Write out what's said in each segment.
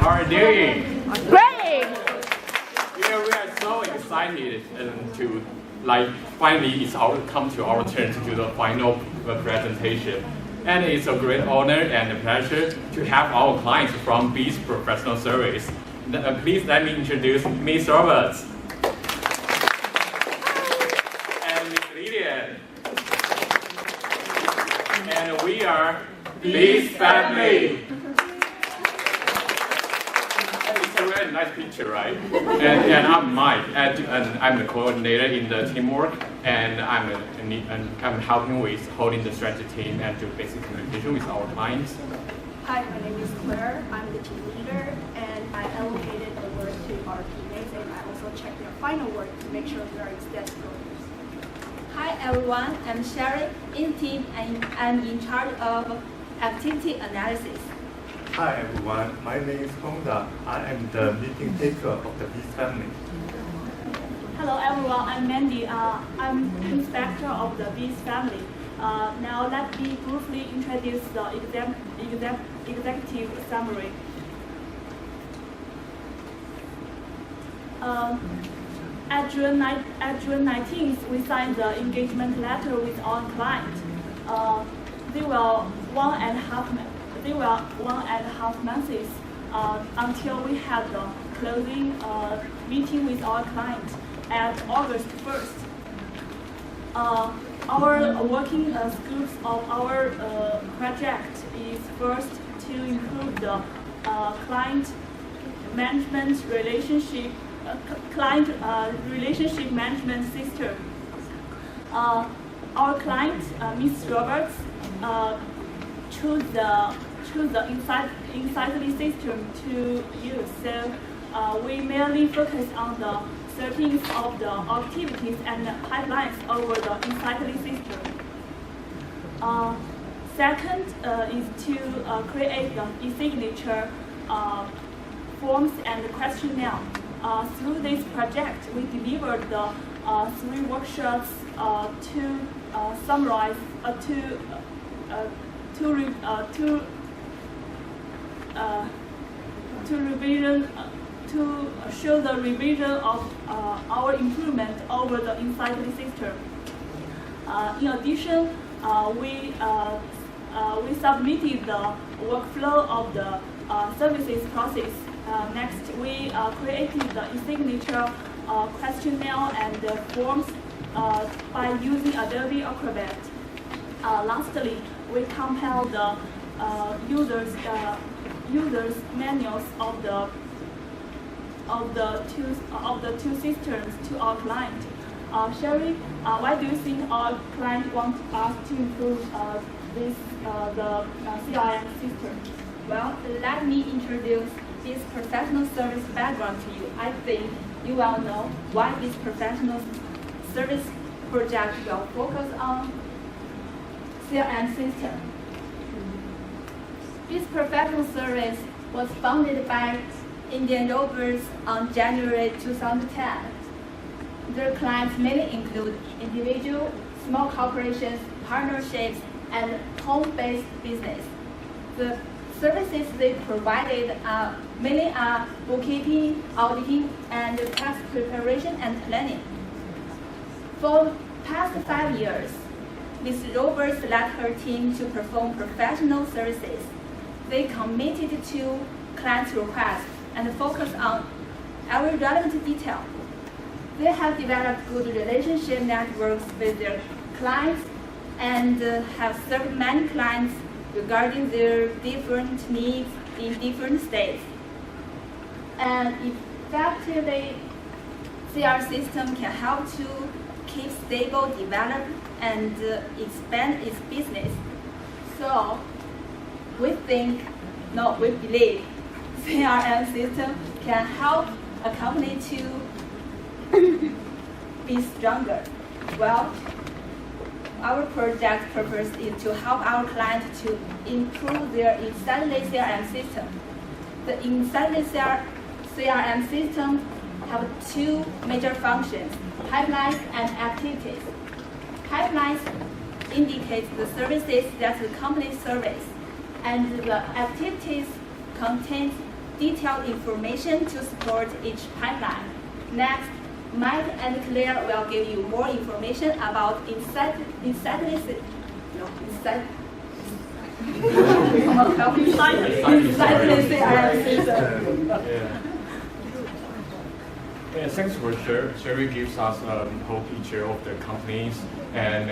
How are you doing? Great! Yeah, we are so excited to finally come to our turn to do the final presentation. And it's a great honor and a pleasure to have our clients from Beast Professional Service. Please let me introduce Ms. Roberts and Ms. Lillian. And we are Beast Family. It's a very nice picture, right? And I'm Mike, and I'm the coordinator in the teamwork, and I'm helping with holding the strategy team and do basic communication with our clients. Hi, my name is Claire. I'm the team leader, and I allocated the work to our teammates, and I also check their final work to make sure they are extended programs. Hi everyone, I'm Sherry in team and I'm in charge of activity analysis. Hi everyone, my name is Honda. I am the meeting taker of the Beast family. Hello everyone, I'm Mandy. I'm inspector of the Beast family. Now let me briefly introduce the executive summary. At June 19th, we signed the engagement letter with our client. They were one and a half months until we had the closing meeting with our client at August 1st. Our working scopes of our project is first to improve the client management relationship management system. Our client, Ms. Roberts, choose the insightly system to use. So we mainly focus on the settings of the activities and pipelines over the insightly system. Second is to create the e-signature forms and questionnaire. Through this project, we delivered the 3 workshops to summarize, to show the revision of our improvement over the insightly system. In addition, we submitted the workflow of the services process. Next, we created the e-signature questionnaire and forms by using Adobe Acrobat. Lastly, we compiled the users manuals of the two systems to our client. Sherry, why do you think our client wants us to improve the CRM system? Well, let me introduce this professional service background to you. I think you will know why this professional service project will focus on CRM system. This professional service was founded by Indian Rovers on January 2010. Their clients mainly include individual, small corporations, partnerships, and home-based business. The services they provided are mainly bookkeeping, auditing, and tax preparation and planning. For past 5 years, Ms. Roberts led her team to perform professional services. They committed to client requests and focused on every relevant detail. They have developed good relationship networks with their clients and have served many clients regarding their different needs in different states. And effectively, CR system can help to keep stable, develop, and expand its business. So we believe CRM system can help a company to be stronger. Well, our project purpose is to help our clients to improve their insightly CRM system. The insightly CRM system have 2 major functions: pipelines and activities. Pipelines indicate the services that the company serves, and the activities contain detailed information to support each pipeline. Next, Mike and Claire will give you more information about insightless CRM system. Yeah, thanks for sharing. Gives us a whole picture of the companies and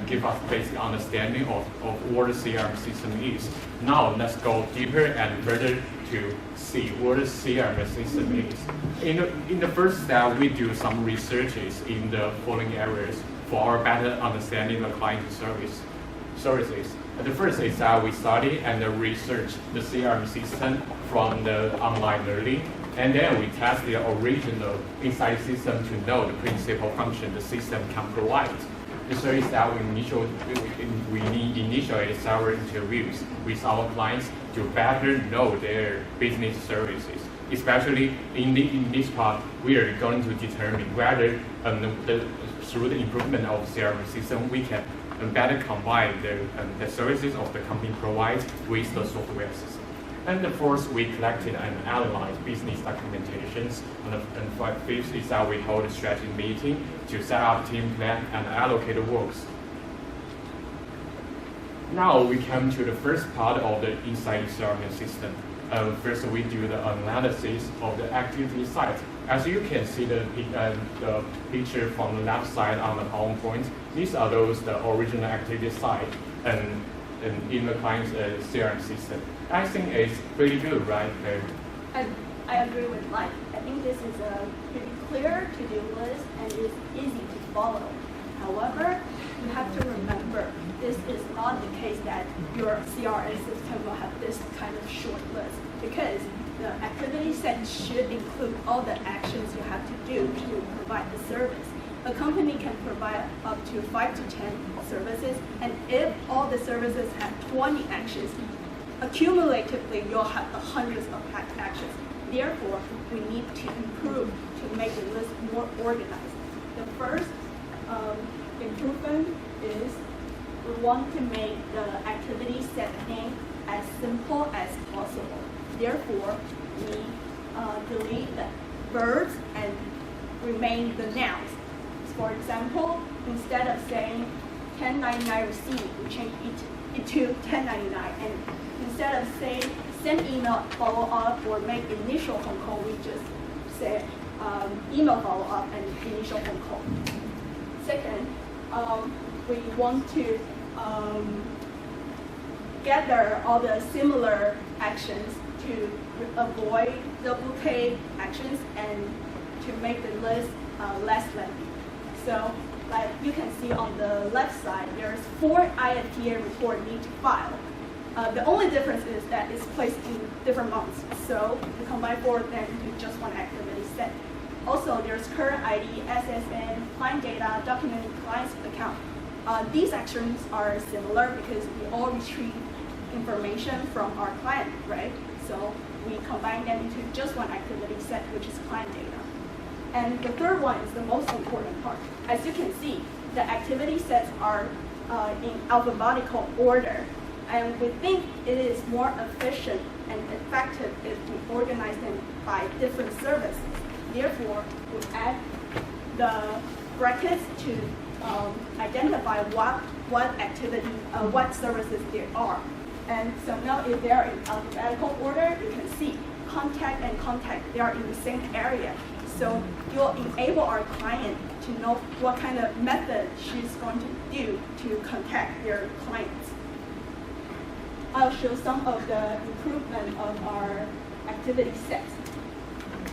give us basic understanding of what the CRM system is. Now let's go deeper and further to see what the CRM system is. In the first step, we do some researches in the following areas for our better understanding the client services. The first is that we study and research the CRM system from the online learning, and then we test the original inside system to know the principal function the system can provide. The third is that we initiate several interviews with our clients to better know their business services. Especially in this part, we are going to determine whether through the improvement of CRM system, we can better combine the services of the company provides with the software system. And the fourth, we collected and analyzed business documentations. And fifth is that we hold a strategy meeting to set up team plan and allocate works. Now we come to the first part of the inside CRM system. First, we do the analysis of the activity site. As you can see the picture from the left side on the PowerPoint, these are the original activity site and in the client's CRM system. I think it's pretty good, right? I agree with Mike. I think this is a pretty clear to-do list and it's easy to follow. However, you have to remember, this is not the case that your CRM system will have this kind of short list, because the activity set should include all the actions you have to do to provide the service. A company can provide up to 5 to 10 services, and if all the services have 20 actions, accumulatively you'll have hundreds of actions. Therefore, we need to improve to make the list more organized. The first improvement is we want to make the activity set name as simple as possible. Therefore, we delete the verbs and remain the nouns. For example, instead of saying 1099 receipt, we change it to 1099. And instead of saying send email follow up or make initial phone call, we just say email follow up and initial phone call. Second, we want to gather all the similar actions to avoid duplicate actions and to make the list less lengthy. So, like you can see on the left side, there's 4 IFTA report need to file. The only difference is that it's placed in different months. So we combine 4 of them into just one activity set. Also, there's current ID, SSN, client data, documented client's account. These actions are similar because we all retrieve information from our client, right? So we combine them into just one activity set, which is client data. And the third one is the most important part. As you can see, the activity sets are in alphabetical order. And we think it is more efficient and effective if we organize them by different services. Therefore, we add the brackets to identify what activity, what services there are. And so now if they are in alphabetical order, you can see contact and contact, they are in the same area. So you'll enable our client to know what kind of method she's going to do to contact their clients. I'll show some of the improvement of our activity sets.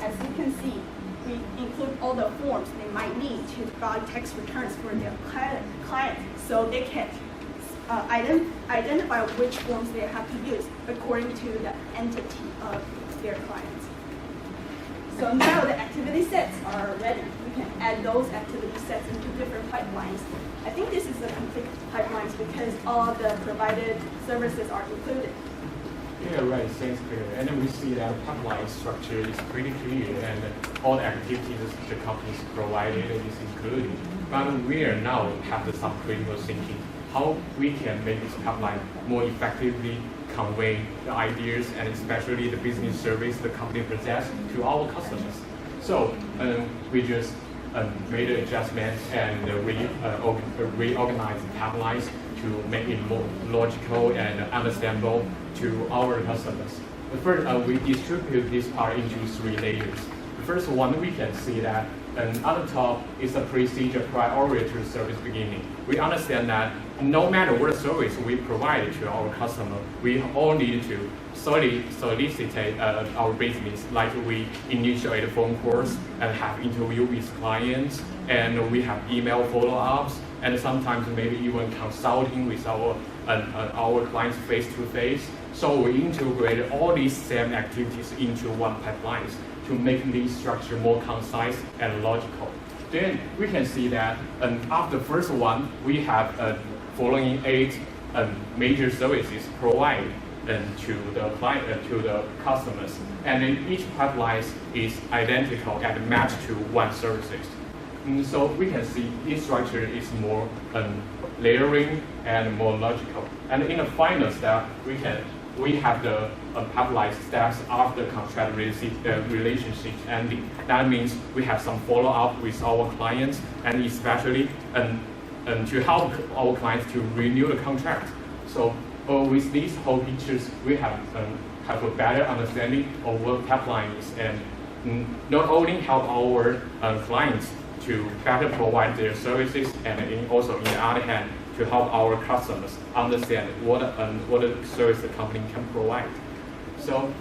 As you can see, we include all the forms they might need to file tax returns for their clients, so they can identify which forms they have to use according to the entity of their clients. So now the activity sets are ready. We can add those activity sets into different pipelines. I think this is a complete pipelines because all the provided services are included. Yeah, right. Thanks, Claire. And then we see that the pipeline structure is pretty clear, and all the activities the companies provided is included. But we are now have some critical thinking how we can make this pipeline more effectively convey the ideas and especially the business service the company possesses to our customers. So we just made an adjustment and reorganized the pipelines to make it more logical and understandable to our customers. First, we distribute this part into 3 layers. The first one, we can see that on the top is a procedure prior to service beginning. We understand that no matter what service we provide to our customer, we all need to solicit our business, like we initiate phone calls and have interview with clients, and we have email follow-ups, and sometimes maybe even consulting with our clients face-to-face. So we integrate all these same activities into one pipeline to make this structure more concise and logical. Then we can see that after the first one, we have following 8 major services provided to the client, to the customers, and then each pipeline is identical and matched to one services. So we can see this structure is more layering and more logical. And in the final step, we have the pipeline steps after contract relationship ending. That means we have some follow-up with our clients, and especially to help our clients to renew the contract. So with these whole pictures, we have a better understanding of what pipeline is, and not only help our clients to better provide their services, and also in the other hand, to help our customers understand what service the company can provide. So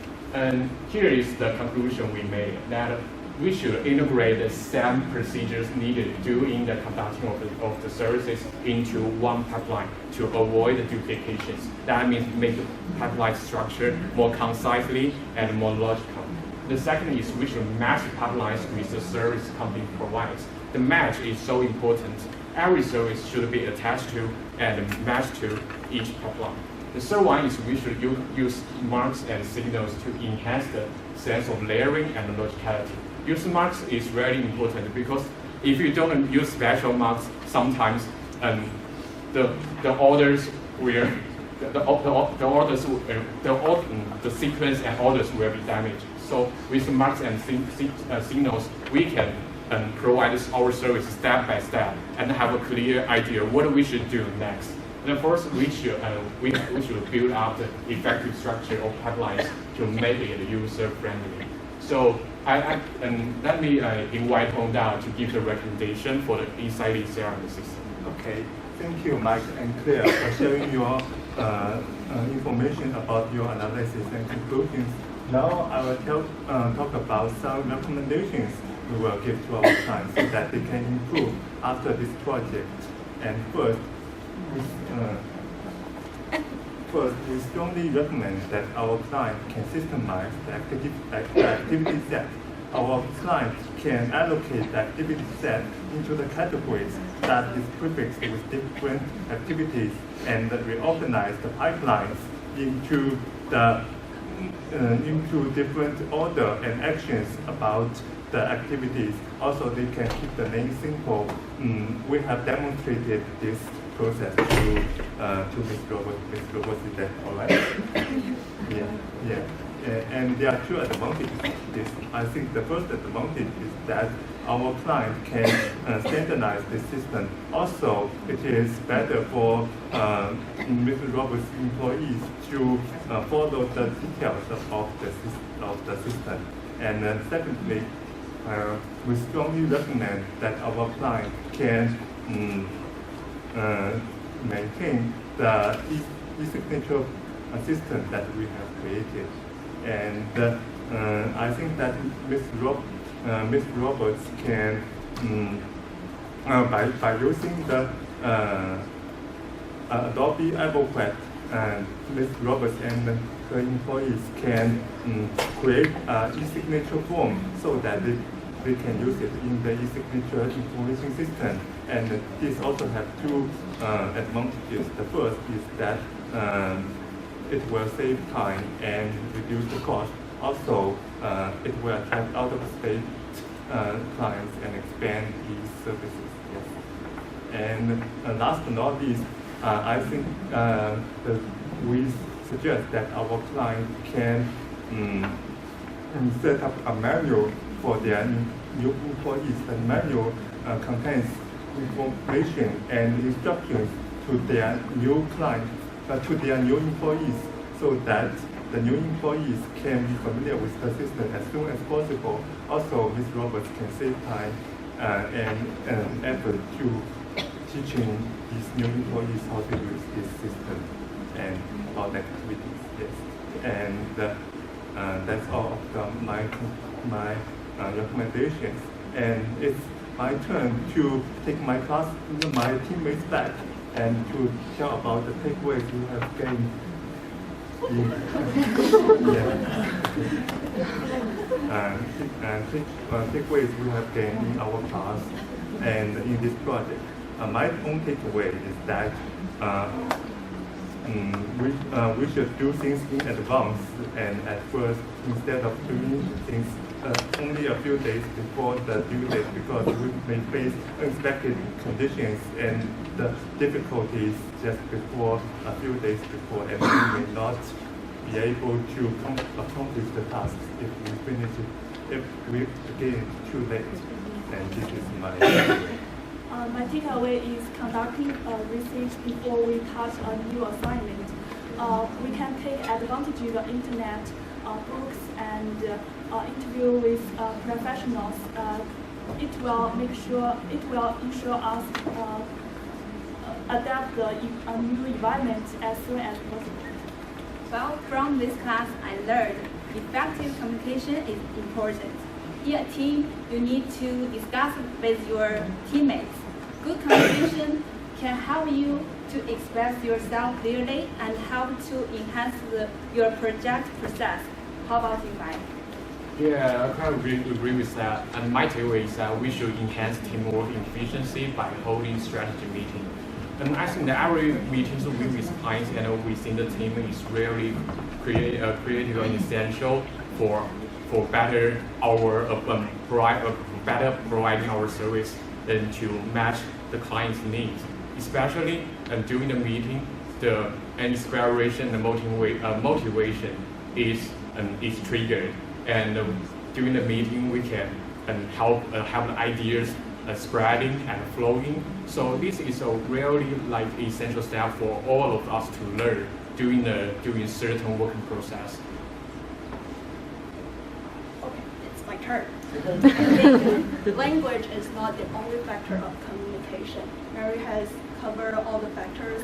here is the conclusion we made, that we should integrate the same procedures needed during the conducting of the services into one pipeline to avoid the duplications. That means make the pipeline structure more concisely and more logical. The second is we should match pipelines with the service company provides. The match is so important. Every service should be attached to and matched to each pipeline. The third one is we should use marks and signals to enhance the sense of layering and logicality. Use marks is very important because if you don't use special marks, sometimes the orders will the sequence and orders will be damaged. So with marks and signals, we can provide our service step by step and have a clear idea what we should do next. And of course, we should build up the effective structure of pipelines to make it user friendly. So let me invite Honda to give the recommendation for the inside CRM system. Okay, thank you, Mike and Claire, for sharing your information about your analysis and conclusions. Now I will talk about some recommendations we will give to our clients so that they can improve after this project. And first, we strongly recommend that our client can systemize the activity set. Our client can allocate the activity set into the categories that is prefixed with different activities and reorganize the pipelines into different order and actions about the activities. Also, they can keep the name simple. We have demonstrated this process to Ms. Roberts today, all right? Yeah. And there are 2 advantages of this. I think the first advantage is that our client can standardize the system. Also, it is better for Mr. Roberts' employees to follow the details of the system. And secondly, we strongly recommend that our client can maintain the e-signature system that we have created. And I think that Ms. Roberts can, by using the Adobe Acrobat, Ms. Roberts and her employees can create an e-signature form so that they can use it in the e-signature information system. And this also has 2 advantages. The first is that it will save time and reduce the cost. Also, it will attract out-of-state clients and expand these services. Yes. And last but not least, I think we suggest that our client can set up a manual for their new employees. The manual contains information and instructions to their new clients, to their new employees, so that the new employees can be familiar with the system as soon as possible. Also, Ms. Roberts can save time and effort to teaching these new employees how to use this system and all the activities. Yes, and that's all of my recommendations. And it's my turn to take my teammates back and to tell about the takeaways we have gained. Takeaways we have gained in our class and in this project. My own takeaway is that we should do things in advance and at first, instead of doing things only a few days before the due date, because we may face unexpected conditions and the difficulties just before, a few days before, and we may not be able to accomplish the tasks if we begin too late. And this is my my takeaway is conducting research before we touch a new assignment. We can take advantage of the internet, books, and interview with professionals. It will ensure us adapt a new environment as soon as possible. Well, from this class, I learned effective communication is important. In a team, you need to discuss with your teammates. Good communication can help you to express yourself clearly and help to enhance your project process. How about you, Mike? Yeah, I kind of agree with that. And my takeaway is that we should enhance teamwork efficiency by holding strategy meetings. And I think that every meetings with clients and within the team is really creative and essential for better better providing our service and to match the client's needs. Especially during the meeting, the inspiration and motivation is triggered. And during the meeting, we can help the ideas spreading and flowing. So this is a really essential step for all of us to learn during certain working process. Okay, it's my turn. I think language is not the only factor of communication. Mary has covered all the factors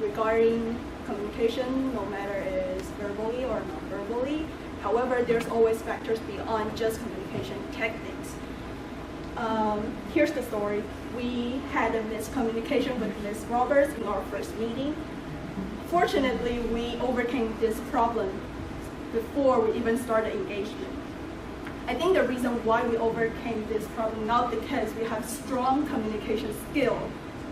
regarding communication, no matter it is verbally or non-verbally. However, there's always factors beyond just communication techniques. Here's the story. We had a miscommunication with Ms. Roberts in our first meeting. Fortunately, we overcame this problem before we even started engagement. I think the reason why we overcame this problem, not because we have strong communication skill,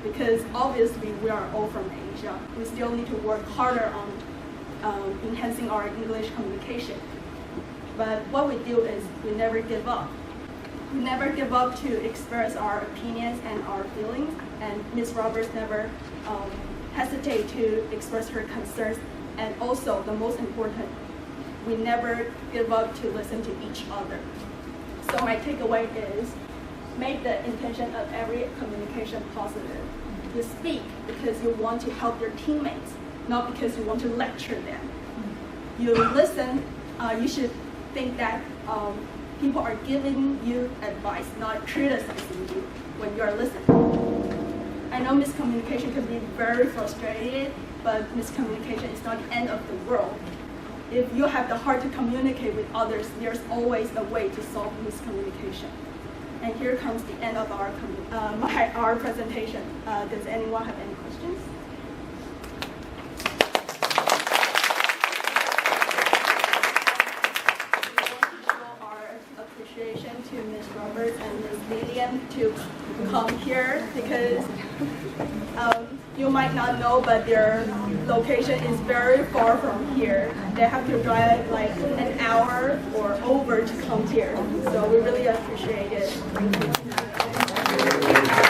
because obviously we are all from Asia. We still need to work harder on enhancing our English communication. But what we do is we never give up. We never give up to express our opinions and our feelings, and Ms. Roberts never hesitate to express her concerns. And also, the most important, we never give up to listen to each other. So my takeaway is, make the intention of every communication positive. You speak because you want to help your teammates, not because you want to lecture them. You listen, you should think that people are giving you advice, not criticizing you when you're listening. I know miscommunication can be very frustrating, but miscommunication is not the end of the world. If you have the heart to communicate with others, there's always a way to solve miscommunication. And here comes the end of our presentation. Does anyone have any questions? Appreciation to Ms. Roberts and Ms. Lillian to come here, because you might not know, but their location is very far from here. They have to drive like an hour or over to come here. So we really appreciate it. Thank you.